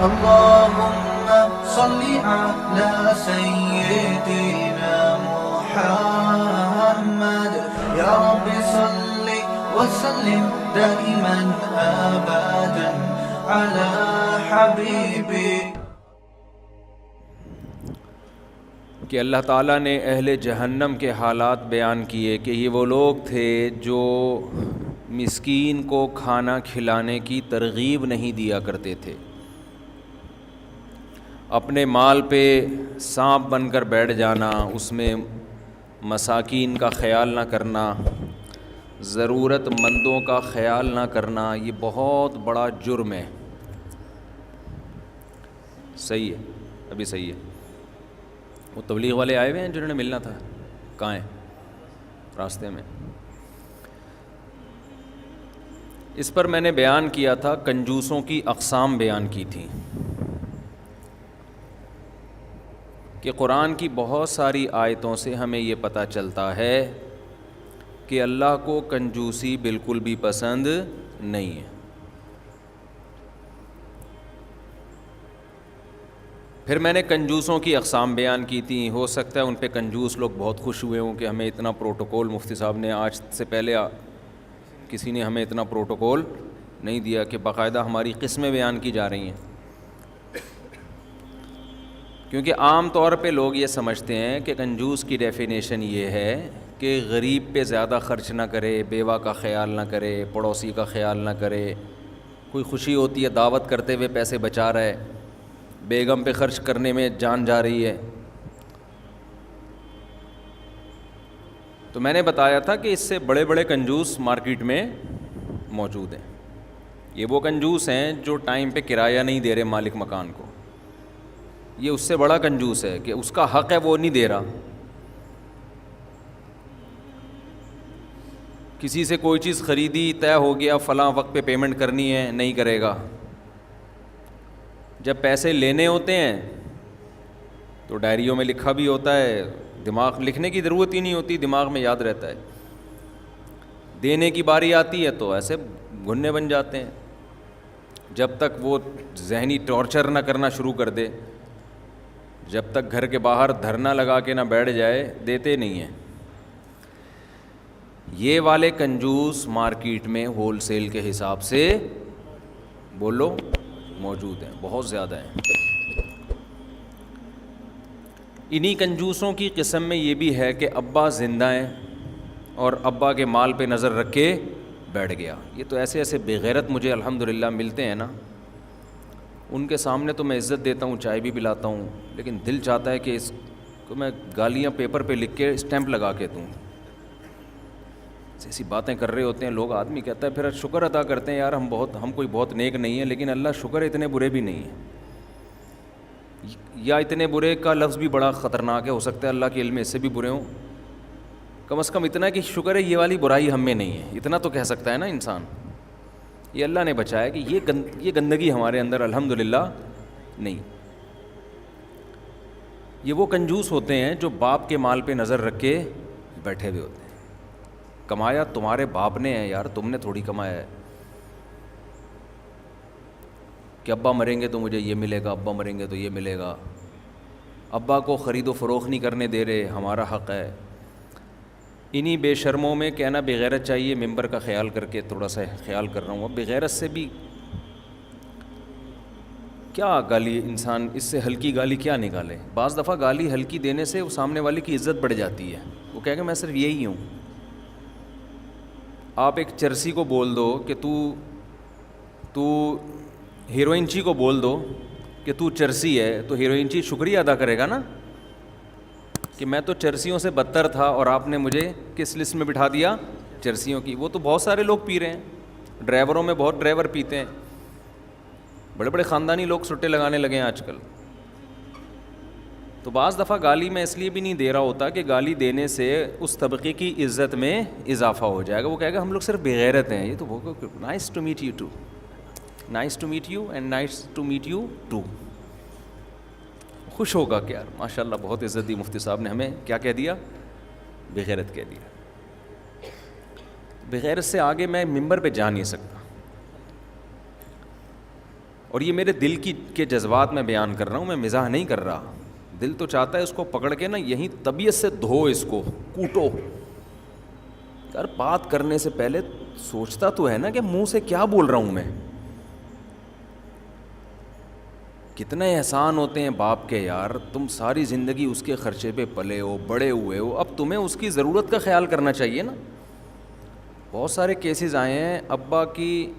اللهم صل على سيدنا محمد يا رب صل وسلم دائما أبدا على حبيبك. کہ اللہ تعالیٰ نے اہل جہنم کے حالات بیان کیے کہ یہ وہ لوگ تھے جو مسکین کو کھانا کھلانے کی ترغیب نہیں دیا کرتے تھے، اپنے مال پہ سانپ بن کر بیٹھ جانا، اس میں مساکین کا خیال نہ کرنا، ضرورت مندوں کا خیال نہ کرنا، یہ بہت بڑا جرم ہے. صحیح ہے، ابھی صحیح ہے. وہ تبلیغ والے آئے ہوئے ہیں جنہوں نے ملنا تھا، کہاں ہیں؟ راستے میں. اس پر میں نے بیان کیا تھا، کنجوسوں کی اقسام بیان کی تھی کہ قرآن کی بہت ساری آیتوں سے ہمیں یہ پتہ چلتا ہے کہ اللہ کو کنجوسی بالکل بھی پسند نہیں ہے. پھر میں نے کنجوسوں کی اقسام بیان کی تھیں. ہو سکتا ہے ان پہ کنجوس لوگ بہت خوش ہوئے ہوں کہ ہمیں اتنا پروٹوکول، مفتی صاحب نے آج سے پہلے کسی نے ہمیں اتنا پروٹوکول نہیں دیا کہ باقاعدہ ہماری قسمیں بیان کی جا رہی ہیں. کیونکہ عام طور پہ لوگ یہ سمجھتے ہیں کہ کنجوس کی ڈیفینیشن یہ ہے کہ غریب پہ زیادہ خرچ نہ کرے، بیوہ کا خیال نہ کرے، پڑوسی کا خیال نہ کرے، کوئی خوشی ہوتی ہے دعوت کرتے ہوئے پیسے بچا رہا ہے، بیگم پہ خرچ کرنے میں جان جا رہی ہے. تو میں نے بتایا تھا کہ اس سے بڑے بڑے کنجوس مارکیٹ میں موجود ہیں. یہ وہ کنجوس ہیں جو ٹائم پہ کرایہ نہیں دے رہے مالک مکان کو، یہ اس سے بڑا کنجوس ہے کہ اس کا حق ہے وہ نہیں دے رہا. کسی سے کوئی چیز خریدی، طے ہو گیا فلاں وقت پہ پیمنٹ کرنی ہے، نہیں کرے گا. جب پیسے لینے ہوتے ہیں تو ڈائریوں میں لکھا بھی ہوتا ہے، دماغ لکھنے کی ضرورت ہی نہیں ہوتی، دماغ میں یاد رہتا ہے. دینے کی باری آتی ہے تو ایسے گھننے بن جاتے ہیں. جب تک وہ ذہنی ٹارچر نہ کرنا شروع کر دے، جب تک گھر کے باہر دھرنا لگا کے نہ بیٹھ جائے، دیتے نہیں ہیں. یہ والے کنجوس مارکیٹ میں ہول سیل کے حساب سے بولو موجود ہیں، بہت زیادہ ہیں. انہی کنجوسوں کی قسم میں یہ بھی ہے کہ ابا زندہ ہیں اور ابا کے مال پہ نظر رکھ کے بیٹھ گیا. یہ تو ایسے ایسے بے غیرت مجھے الحمدللہ ملتے ہیں نا، ان کے سامنے تو میں عزت دیتا ہوں، چائے بھی پلاتا ہوں، لیکن دل چاہتا ہے کہ اس کو میں گالیاں پیپر پہ لکھ کے اسٹیمپ لگا کے دوں. ایسی باتیں کر رہے ہوتے ہیں لوگ. آدمی کہتا ہے پھر شکر ادا کرتے ہیں، یار ہم کوئی بہت نیک نہیں ہیں، لیکن اللہ شکر اتنے برے بھی نہیں ہیں. یا اتنے برے کا لفظ بھی بڑا خطرناک ہے، ہو سکتا ہے اللہ کے علم میں اس سے بھی برے ہوں. کم از کم اتنا کہ شکر ہے یہ والی برائی ہم میں نہیں ہے، اتنا تو کہہ سکتا ہے نا انسان. یہ اللہ نے بچایا کہ یہ گندگی ہمارے اندر الحمدللہ نہیں. یہ وہ کنجوس ہوتے ہیں جو باپ کے مال پہ نظر رکھ کے بیٹھے ہوئے ہوتے ہیں. کمایا تمہارے باپ نے ہے یار، تم نے تھوڑی کمایا ہے. کہ ابا مریں گے تو مجھے یہ ملے گا، ابا مریں گے تو یہ ملے گا. ابا کو خرید و فروخت نہیں کرنے دے رہے، ہمارا حق ہے. انہی بے شرموں میں کہنا بغیرت چاہیے، ممبر کا خیال کر کے تھوڑا سا خیال کر رہا ہوں. اب بغیرت سے بھی کیا گالی، انسان اس سے ہلکی گالی کیا نکالے. بعض دفعہ گالی ہلکی دینے سے وہ سامنے والے کی عزت بڑھ جاتی ہے. وہ کہے کہ میں صرف یہی ہوں. آپ ایک چرسی کو بول دو کہ تو ہیروئن چی کو بول دو کہ تو چرسی ہے، تو ہیروئن چی شکریہ ادا کرے گا نا کہ میں تو چرسیوں سے بدتر تھا اور آپ نے مجھے کس لسٹ میں بٹھا دیا، چرسیوں کی. وہ تو بہت سارے لوگ پی رہے ہیں، ڈرائیوروں میں بہت ڈرائیور پیتے ہیں، بڑے بڑے خاندانی لوگ سٹے لگانے لگے ہیں آج کل. تو بعض دفعہ گالی میں اس لیے بھی نہیں دے رہا ہوتا کہ گالی دینے سے اس طبقے کی عزت میں اضافہ ہو جائے گا. وہ کہے گا ہم لوگ صرف بغیرت ہیں. یہ تو nice to meet you too, nice to meet you and nice to meet you too. خوش ہوگا کہ یار ماشاء اللہ بہت عزت دی مفتی صاحب نے ہمیں. کیا کہہ دیا؟ بغیرت کہہ دیا. بغیرت سے آگے میں ممبر پہ جا نہیں سکتا. اور یہ میرے دل کے جذبات میں بیان کر رہا ہوں, میں مزاح نہیں کر رہا. دل تو چاہتا ہے اس کو پکڑ کے نا یہیں طبیعت سے دھو, اس کو کوٹو. یار بات کرنے سے پہلے سوچتا تو ہے نا کہ منہ سے کیا بول رہا ہوں میں. کتنے احسان ہوتے ہیں باپ کے یار, تم ساری زندگی اس کے خرچے پہ پلے ہو, بڑے ہوئے ہو, اب تمہیں اس کی ضرورت کا خیال کرنا چاہیے نا. بہت سارے کیسز آئے ہیں, ابا کی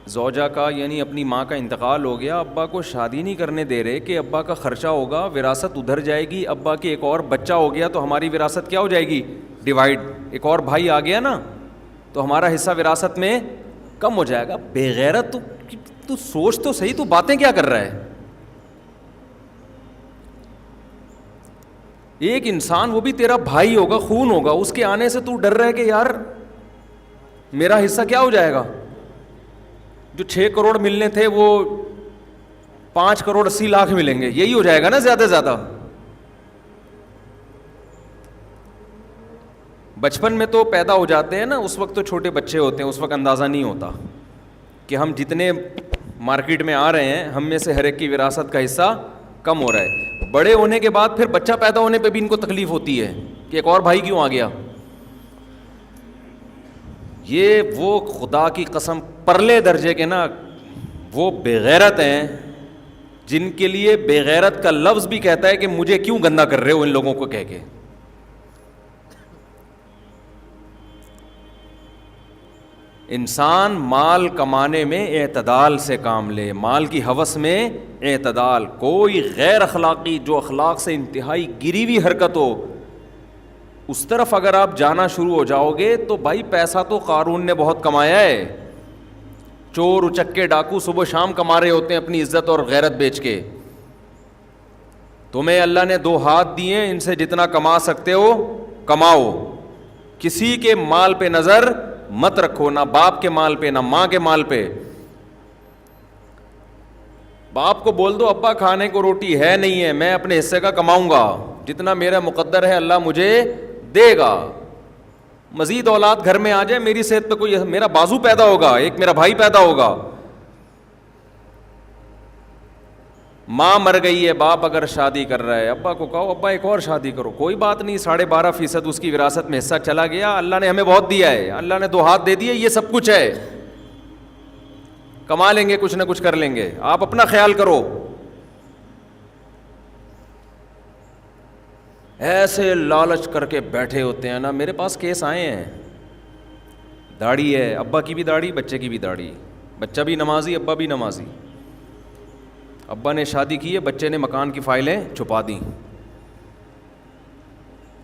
زوجہ کا یعنی اپنی ماں کا انتقال ہو گیا, ابا کو شادی نہیں کرنے دے رہے کہ ابا کا خرچہ ہوگا, وراثت ادھر جائے گی, ابا کے ایک اور بچہ ہو گیا تو ہماری وراثت کیا ہو جائے گی, ڈیوائڈ, ایک اور بھائی آ گیا نا تو ہمارا حصہ وراثت میں کم ہو جائے گا. بے غیرت تو سوچ تو صحیح, تو باتیں کیا کر رہا ہے. ایک انسان وہ بھی تیرا بھائی ہوگا, خون ہوگا, اس کے آنے سے تو ڈر رہا ہے کہ یار میرا حصہ کیا ہو جائے گا. جو 6 کروڑ ملنے تھے وہ 5 کروڑ 80 لاکھ ملیں گے, یہی ہو جائے گا نا زیادہ سے زیادہ. بچپن میں تو پیدا ہو جاتے ہیں نا, اس وقت تو چھوٹے بچے ہوتے ہیں, اس وقت اندازہ نہیں ہوتا کہ ہم جتنے مارکیٹ میں آ رہے ہیں ہم میں سے ہر ایک کی وراثت کا حصہ کم ہو رہا ہے. بڑے ہونے کے بعد پھر بچہ پیدا ہونے پہ بھی ان کو تکلیف ہوتی ہے کہ ایک اور بھائی کیوں آ گیا. یہ وہ خدا کی قسم پرلے درجے کے نا وہ بے غیرت ہیں جن کے لیے بے غیرت کا لفظ بھی کہتا ہے کہ مجھے کیوں گندا کر رہے ہو ان لوگوں کو کہہ کے. انسان مال کمانے میں اعتدال سے کام لے, مال کی ہوس میں اعتدال. کوئی غیر اخلاقی جو اخلاق سے انتہائی گری ہوئی حرکت ہو اس طرف اگر آپ جانا شروع ہو جاؤ گے تو بھائی پیسہ تو قارون نے بہت کمایا ہے. چور اچکے ڈاکو صبح شام کما رہے ہوتے ہیں اپنی عزت اور غیرت بیچ کے. تمہیں اللہ نے 2 ہاتھ دیے, ان سے جتنا کما سکتے ہو کماؤ. کسی کے مال پہ نظر مت رکھو, نہ باپ کے مال پہ نہ ماں کے مال پہ. باپ کو بول دو ابا کھانے کو روٹی ہے نہیں ہے, میں اپنے حصے کا کماؤں گا, جتنا میرا مقدر ہے اللہ مجھے دے گا. مزید اولاد گھر میں آ جائے, میری صحت پہ کوئی, میرا بازو پیدا ہوگا, ایک میرا بھائی پیدا ہوگا. ماں مر گئی ہے, باپ اگر شادی کر رہا ہے, ابا کو کہو ابا ایک اور شادی کرو, کوئی بات نہیں, 12.5% اس کی وراثت میں حصہ چلا گیا, اللہ نے ہمیں بہت دیا ہے, اللہ نے 2 ہاتھ دے دیے, یہ سب کچھ ہے, کما لیں گے, کچھ نہ کچھ کر لیں گے, آپ اپنا خیال کرو. ایسے لالچ کر کے بیٹھے ہوتے ہیں نا. میرے پاس کیس آئے ہیں, داڑھی ہے, ابا کی بھی داڑھی, بچے کی بھی داڑھی, بچہ بھی نمازی, ابا بھی نمازی. ابا نے شادی کی ہے, بچے نے مکان کی فائلیں چھپا دیں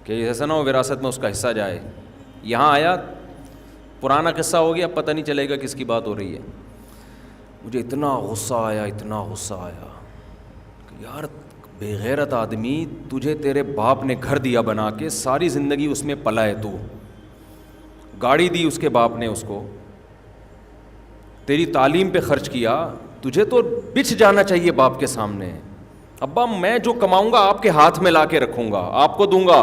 کہ ایسا نہ ہو وراثت میں اس کا حصہ جائے. یہاں آیا, پرانا قصہ ہو گیا, اب پتہ نہیں چلے گا کس کی بات ہو رہی ہے. مجھے اتنا غصہ آیا کہ یار بے غیرت آدمی, تجھے تیرے باپ نے گھر دیا بنا کے, ساری زندگی اس میں پلا ہے, تو گاڑی دی اس کے باپ نے اس کو, تیری تعلیم پہ خرچ کیا, تجھے تو بچ جانا چاہیے باپ کے سامنے. ابا میں جو کماؤں گا آپ کے ہاتھ میں لا کے رکھوں گا, آپ کو دوں گا.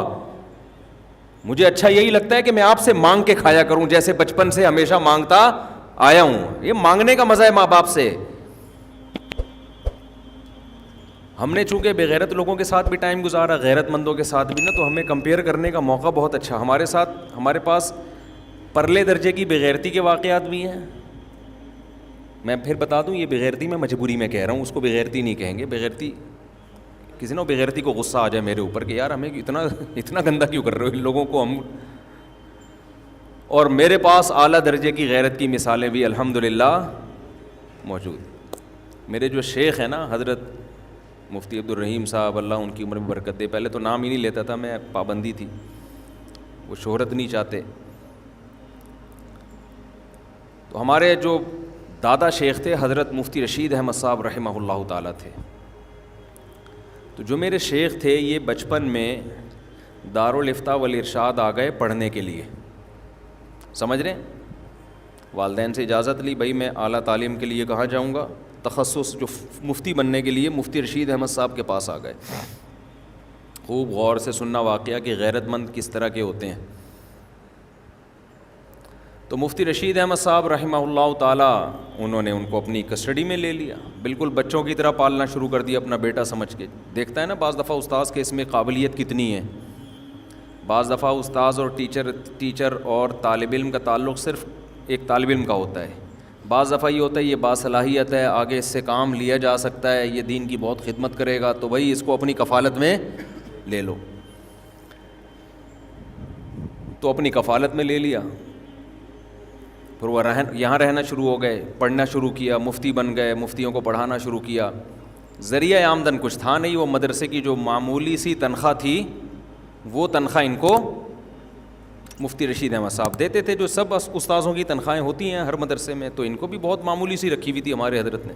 مجھے اچھا یہی لگتا ہے کہ میں آپ سے مانگ کے کھایا کروں, جیسے بچپن سے ہمیشہ مانگتا آیا ہوں. یہ مانگنے کا مزہ ہے ماں باپ سے. ہم نے چونکہ بے غیرت لوگوں کے ساتھ بھی ٹائم گزارا, غیرت مندوں کے ساتھ بھی نا, تو ہمیں کمپیئر کرنے کا موقع بہت اچھا. ہمارے پاس پرلے درجے کی بے غیرتی کے واقعات بھی ہیں. میں پھر بتا دوں, یہ بے غیرتی میں مجبوری میں کہہ رہا ہوں, اس کو بے غیرتی نہیں کہیں گے. بے غیرتی کسی نہ بے غیرتی کو غصہ آ جائے میرے اوپر کہ یار ہمیں اتنا گندا کیوں کر رہے ہو ان لوگوں کو ہم. اور میرے پاس اعلیٰ درجے کی غیرت کی مثالیں بھی الحمدللہ موجود. میرے جو شیخ ہیں نا حضرت مفتی عبدالرحیم صاحب, اللہ ان کی عمر میں برکت دے, پہلے تو نام ہی نہیں لیتا تھا میں, پابندی تھی, وہ شہرت نہیں چاہتے. تو ہمارے جو دادا شیخ تھے حضرت مفتی رشید احمد صاحب رحمہ اللہ تعالیٰ تھے. تو جو میرے شیخ تھے یہ بچپن میں دارالافتاء والارشاد آ گئے پڑھنے کے لیے, سمجھ رہے ہیں, والدین سے اجازت لی, بھائی میں اعلیٰ تعلیم کے لیے کہاں جاؤں گا, تخصص جو مفتی بننے کے لیے مفتی رشید احمد صاحب کے پاس آ گئے. خوب غور سے سننا واقعہ کہ غیرت مند کس طرح کے ہوتے ہیں. تو مفتی رشید احمد صاحب رحمہ اللہ تعالیٰ انہوں نے ان کو اپنی کسٹڈی میں لے لیا، بالکل بچوں کی طرح پالنا شروع کر دیا اپنا بیٹا سمجھ کے. دیکھتا ہے نا بعض دفعہ استاذ کے اس میں قابلیت کتنی ہے. بعض دفعہ استاذ اور ٹیچر اور طالب علم کا تعلق صرف ایک طالب علم کا ہوتا ہے. بعض دفعہ یہ ہوتا ہے یہ باصلاحیت ہے، آگے اس سے کام لیا جا سکتا ہے، یہ دین کی بہت خدمت کرے گا، تو بھائی اس کو اپنی کفالت میں لے لو. تو اپنی کفالت میں لے لیا. پھر وہ یہاں رہنا شروع ہو گئے، پڑھنا شروع کیا، مفتی بن گئے، مفتیوں کو پڑھانا شروع کیا. ذریعہ آمدن کچھ تھا نہیں، وہ مدرسے کی جو معمولی سی تنخواہ تھی وہ تنخواہ ان کو مفتی رشید احمد صاحب دیتے تھے، جو سب استاذوں کی تنخواہیں ہوتی ہیں ہر مدرسے میں. تو ان کو بھی بہت معمولی سی رکھی ہوئی تھی ہمارے حضرت نے،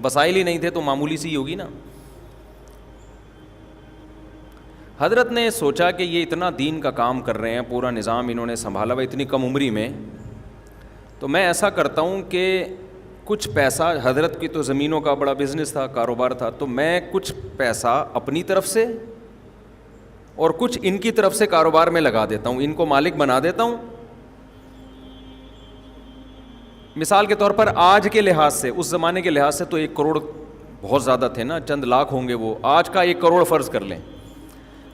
وسائل ہی نہیں تھے تو معمولی سی ہی ہوگی نا. حضرت نے سوچا کہ یہ اتنا دین کا کام کر رہے ہیں، پورا نظام انہوں نے سنبھالا ہوا اتنی کم عمری میں، تو میں ایسا کرتا ہوں کہ کچھ پیسہ، حضرت کی تو زمینوں کا بڑا بزنس تھا، کاروبار تھا، تو میں کچھ پیسہ اپنی طرف سے اور کچھ ان کی طرف سے کاروبار میں لگا دیتا ہوں، ان کو مالک بنا دیتا ہوں. مثال کے طور پر آج کے لحاظ سے، اس زمانے کے لحاظ سے تو 1 کروڑ بہت زیادہ تھے نا، چند لاکھ ہوں گے وہ. آج کا 1 کروڑ فرض کر لیں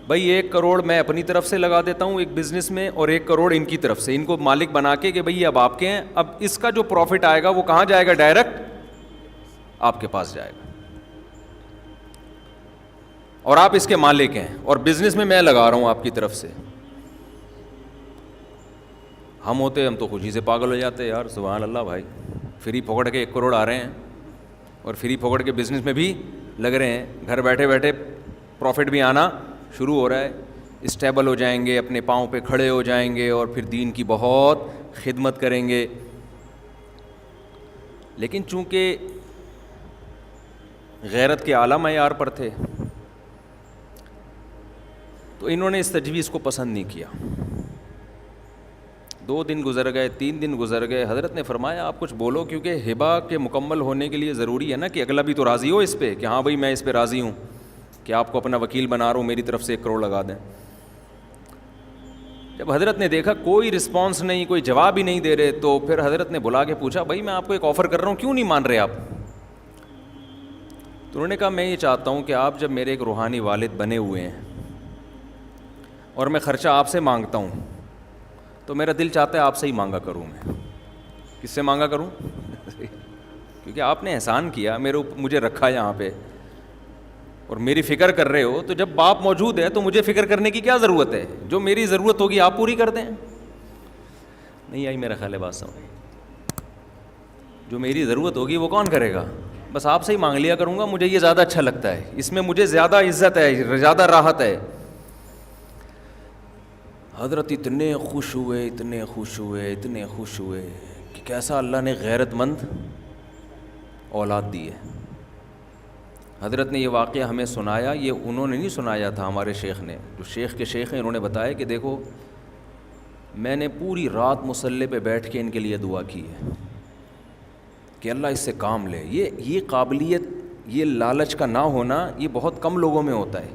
بھائی، 1 کروڑ میں اپنی طرف سے لگا دیتا ہوں ایک بزنس میں، اور 1 کروڑ ان کی طرف سے، ان کو مالک بنا کے کہ بھئی اب آپ کے ہیں. اب اس کا جو پروفٹ آئے گا وہ کہاں جائے گا؟ ڈائریکٹ آپ کے پاس جائے گا، اور آپ اس کے مالک ہیں، اور بزنس میں لگا رہا ہوں آپ کی طرف سے. ہم تو خوشی سے پاگل ہو جاتے ہیں، یار سبحان اللہ بھائی، فری پھوکڑ کے 1 کروڑ آ رہے ہیں اور فری پھوکڑ کے بزنس میں بھی لگ رہے ہیں، گھر بیٹھے بیٹھے پروفٹ بھی آنا شروع ہو رہا ہے. اسٹیبل ہو جائیں گے، اپنے پاؤں پہ کھڑے ہو جائیں گے، اور پھر دین کی بہت خدمت کریں گے. لیکن چونکہ غیرت کے اعلیٰ معیار پر تھے تو انہوں نے اس تجویز کو پسند نہیں کیا. 2 دن گزر گئے، 3 دن گزر گئے. حضرت نے فرمایا آپ کچھ بولو، کیونکہ ہبہ کے مکمل ہونے کے لیے ضروری ہے نا کہ اگلا بھی تو راضی ہو اس پہ کہ ہاں بھائی میں اس پہ راضی ہوں کہ آپ کو اپنا وکیل بنا رہا ہوں، میری طرف سے 1 کروڑ لگا دیں. جب حضرت نے دیکھا کوئی رسپانس نہیں، کوئی جواب ہی نہیں دے رہے، تو پھر حضرت نے بلا کے پوچھا بھائی میں آپ کو ایک آفر کر رہا ہوں، کیوں نہیں مان رہے آپ؟ تو انہوں نے کہا میں یہ چاہتا ہوں کہ آپ جب میرے ایک روحانی والد بنے ہوئے ہیں اور میں خرچہ آپ سے مانگتا ہوں تو میرا دل چاہتا ہے آپ سے ہی مانگا کروں. میں کس سے مانگا کروں؟ کیونکہ آپ نے احسان کیا، مجھے رکھا یہاں پہ اور میری فکر کر رہے ہو، تو جب باپ موجود ہے تو مجھے فکر کرنے کی کیا ضرورت ہے؟ جو میری ضرورت ہوگی آپ پوری کر دیں. نہیں آئی میرا خیال ہے بات سمجھ؟ جو میری ضرورت ہوگی وہ کون کرے گا؟ بس آپ سے ہی مانگ لیا کروں گا، مجھے یہ زیادہ اچھا لگتا ہے، اس میں مجھے زیادہ عزت ہے، زیادہ راحت ہے. حضرت اتنے خوش ہوئے کہ کیسا اللہ نے غیرت مند اولاد دی ہے. حضرت نے یہ واقعہ ہمیں سنایا، یہ انہوں نے نہیں سنایا تھا، ہمارے شیخ نے، جو شیخ کے شیخ ہیں، انہوں نے بتایا کہ دیکھو میں نے پوری رات مصلی پہ بیٹھ کے ان کے لیے دعا کی ہے کہ اللہ اس سے کام لے. یہ قابلیت، یہ لالچ کا نہ ہونا یہ بہت کم لوگوں میں ہوتا ہے.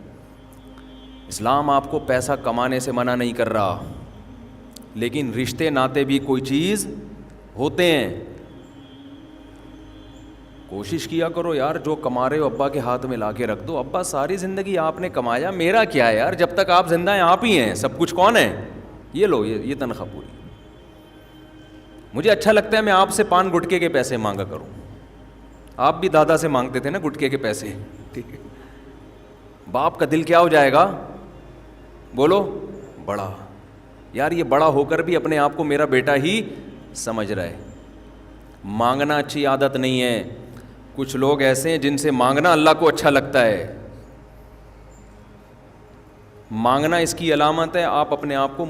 اسلام آپ کو پیسہ کمانے سے منع نہیں کر رہا، لیکن رشتے ناتے بھی کوئی چیز ہوتے ہیں. کوشش کیا کرو یار، جو کما رہے ہو ابا کے ہاتھ میں لا کے رکھ دو. ابا ساری زندگی آپ نے کمایا، میرا کیا ہے یار؟ جب تک آپ زندہ ہیں آپ ہی ہیں، سب کچھ کون ہے؟ یہ لو یہ تنخواہ پوری. مجھے اچھا لگتا ہے میں آپ سے پان گٹکے کے پیسے مانگا کروں. آپ بھی دادا سے مانگتے تھے نا گٹکے کے پیسے، ٹھیک ہے؟ باپ کا دل کیا ہو جائے گا؟ بولو بڑا. یار یہ بڑا ہو کر بھی اپنے آپ کو میرا بیٹا ہی سمجھ رہا ہے. مانگنا اچھی عادت نہیں ہے. کچھ لوگ ایسے ہیں جن سے مانگنا اللہ کو اچھا لگتا ہے. مانگنا اس کی علامت ہے آپ اپنے آپ کو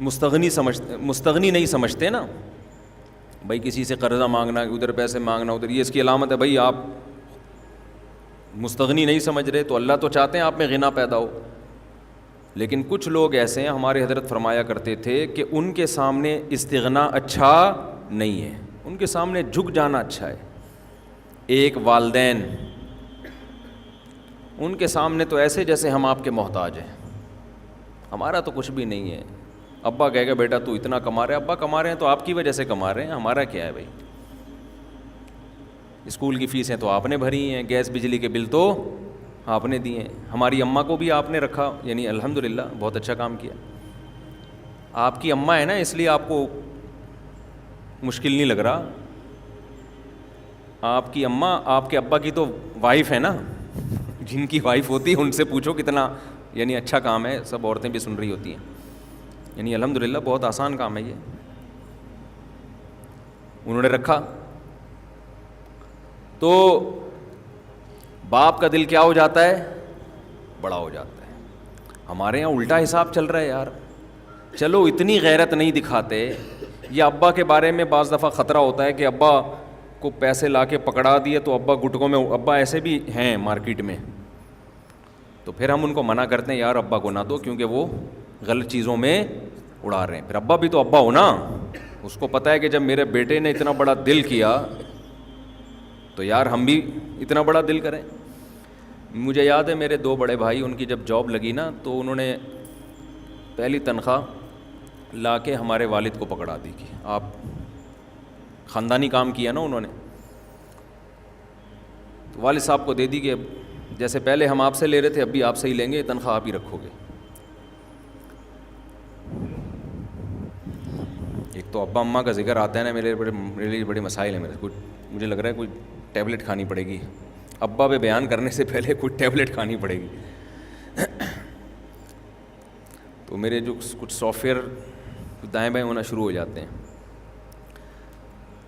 مستغنی نہیں سمجھتے نا. بھائی کسی سے قرضہ مانگنا، ادھر پیسے مانگنا، ادھر، یہ اس کی علامت ہے بھائی آپ مستغنی نہیں سمجھ رہے. تو اللہ تو چاہتے ہیں آپ میں غنا پیدا ہو. لیکن کچھ لوگ ایسے ہیں، ہمارے حضرت فرمایا کرتے تھے کہ ان کے سامنے استغنا اچھا نہیں ہے، ان کے سامنے جھک جانا اچھا ہے. ایک والدین، ان کے سامنے تو ایسے جیسے ہم آپ کے محتاج ہیں، ہمارا تو کچھ بھی نہیں ہے. ابا کہے گا بیٹا تو اتنا کما رہے, ابا کما رہے ہیں تو آپ کی وجہ سے کما رہے ہیں, ہمارا کیا ہے بھائی, اسکول کی فیسیں تو آپ نے بھری ہیں, گیس بجلی کے بل تو آپ نے دیے ہیں, ہماری اماں کو بھی آپ نے رکھا, یعنی الحمدللہ بہت اچھا کام کیا. آپ کی اماں ہے نا, اس لیے آپ کو مشکل نہیں لگ رہا. آپ کی اماں آپ کے ابا کی تو وائف ہے نا, جن کی وائف ہوتی ہے ان سے پوچھو کتنا یعنی اچھا کام ہے, سب عورتیں بھی سن رہی ہوتی ہیں, یعنی الحمدللہ بہت آسان کام ہے یہ. انہوں نے رکھا تو باپ کا دل کیا ہو جاتا ہے, بڑا ہو جاتا ہے. ہمارے یہاں الٹا حساب چل رہا ہے یار. چلو اتنی غیرت نہیں دکھاتے, یہ ابا کے بارے میں بعض دفعہ خطرہ ہوتا ہے کہ ابا کو پیسے لا کے پکڑا دیے تو ابا گٹکوں میں, ابا ایسے بھی ہیں مارکیٹ میں, تو پھر ہم ان کو منع کرتے ہیں یار ابا کو نہ دو کیونکہ وہ غلط چیزوں میں اڑا رہے ہیں. پھر ابا بھی تو ابا ہو نا, اس کو پتہ ہے کہ جب میرے بیٹے نے اتنا بڑا دل کیا تو یار ہم بھی اتنا بڑا دل کریں. مجھے یاد ہے میرے 2 بڑے بھائی, ان کی جب جاب لگی نا تو انہوں نے پہلی تنخواہ لا کے ہمارے والد کو پکڑا دی کہ آپ خاندانی کام کیا نا انہوں نے, تو والد صاحب کو دے دی کہ جیسے پہلے ہم آپ سے لے رہے تھے اب بھی آپ سے ہی لیں گے, تنخواہ آپ ہی رکھو گے. ایک تو ابا اماں کا ذکر آتا ہے نا, میرے لیے بڑے مسائل ہیں میرے. کچھ مجھے لگ رہا ہے کوئی ٹیبلٹ کھانی پڑے گی, ابا پہ بیان کرنے سے پہلے کوئی ٹیبلٹ کھانی پڑے گی. تو میرے جو کچھ سافٹ ویئر دائیں بائیں ہونا شروع ہو جاتے ہیں.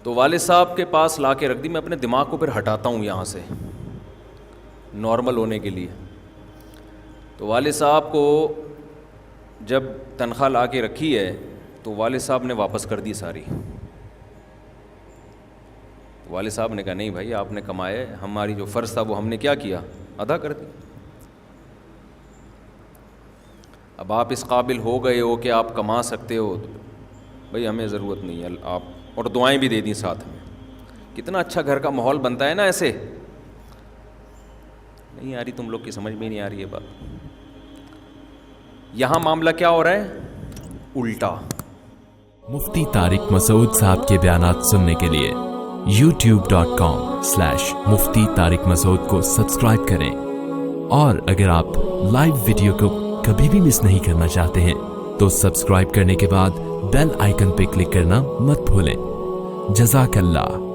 تو والد صاحب کے پاس لا کے رکھ دی, میں اپنے دماغ کو پھر ہٹاتا ہوں یہاں سے نارمل ہونے کے لیے. تو والد صاحب کو جب تنخواہ لا کے رکھی ہے تو والد صاحب نے واپس کر دی ساری. والد صاحب نے کہا نہیں بھائی آپ نے کمائے, ہماری جو فرض تھا وہ ہم نے کیا کیا, ادا کر دی. اب آپ اس قابل ہو گئے ہو کہ آپ کما سکتے ہو, بھائی ہمیں ضرورت نہیں ہے آپ, اور دعائیں بھی دے دیں ساتھ میں. کتنا اچھا گھر کا ماحول بنتا ہے نا ایسے. نہیں آ رہی تم لوگ کی سمجھ میں نہیں آ رہی یہ بات. یہاں معاملہ کیا ہو رہا ہے, الٹا. مفتی طارق مسعود صاحب کے بیانات سننے کے لیے youtube.com/مفتی طارق مسعود کو سبسکرائب کریں, اور اگر آپ لائیو ویڈیو کو کبھی بھی مس نہیں کرنا چاہتے ہیں تو سبسکرائب کرنے کے بعد بیل آئیکن پہ کلک کرنا مت بھولیں. جزاک اللہ.